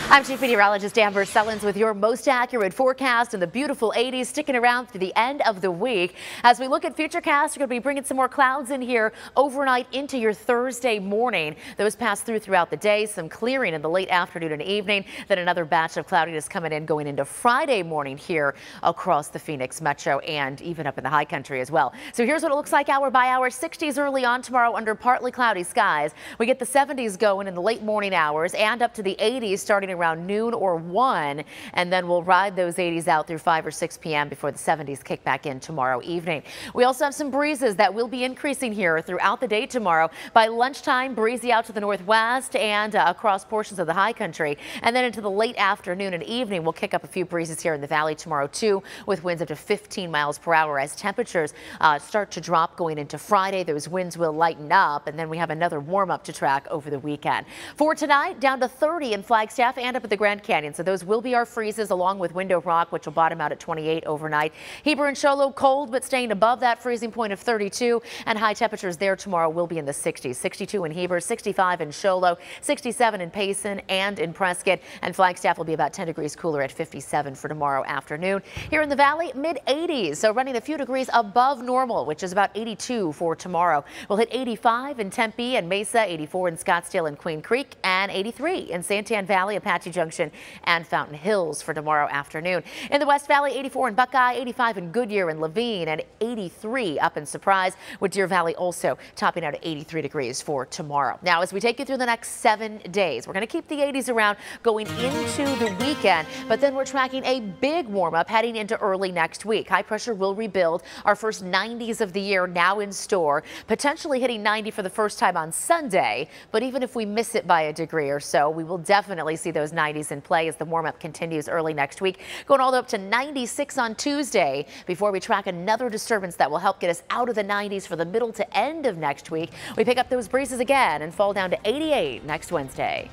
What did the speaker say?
I'm Chief Meteorologist Amber Sellens with your most accurate forecast in the beautiful 80s, sticking around through the end of the week. As we look at Futurecast, we're going to be bringing some more clouds in here overnight into your Thursday morning. Those pass throughout the day, some clearing in the late afternoon and evening, then another batch of cloudiness coming in going into Friday morning here across the Phoenix metro and even up in the high country as well. So here's what it looks like hour by hour. 60s early on tomorrow under partly cloudy skies. We get the 70s going in the late morning hours and up to the 80s starting around noon or 1, and then we'll ride those 80s out through 5 or 6 p.m. before the 70s kick back in tomorrow evening. We also have some breezes that will be increasing here throughout the day tomorrow. By lunchtime, breezy out to the northwest and across portions of the high country, and then into the late afternoon and evening we'll kick up a few breezes here in the valley tomorrow too, with winds up to 15 miles per hour as temperatures start to drop going into Friday. Those winds will lighten up, and then we have another warm up to track over the weekend. For tonight, down to 30 in Flagstaff and up at the Grand Canyon. So those will be our freezes, along with Window Rock, which will bottom out at 28 overnight. Heber and Show Low cold, but staying above that freezing point of 32, and high temperatures there tomorrow will be in the 60s. 62 in Heber, 65 in Show Low, 67 in Payson and in Prescott, and Flagstaff will be about 10 degrees cooler at 57 for tomorrow afternoon. Here in the valley, mid 80s, so running a few degrees above normal, which is about 82 for tomorrow. We'll hit 85 in Tempe and Mesa, 84 in Scottsdale and Queen Creek, and 83 in Santan Valley, Apache Junction and Fountain Hills for tomorrow afternoon. In the West Valley, 84 in Buckeye, 85 in Goodyear and Levine, and 83 up in Surprise, with Deer Valley also topping out at 83 degrees for tomorrow. Now, as we take you through the next 7 days, we're going to keep the 80s around going into the weekend, but then we're tracking a big warm up heading into early next week. High pressure will rebuild. Our first 90s of the year now in store, potentially hitting 90 for the first time on Sunday, but even if we miss it by a degree or so, we will definitely see those 90s in play as the warm up continues early next week, going all the way up to 96 on Tuesday before we track another disturbance that will help get us out of the 90s for the middle to end of next week. We pick up those breezes again and fall down to 88 next Wednesday.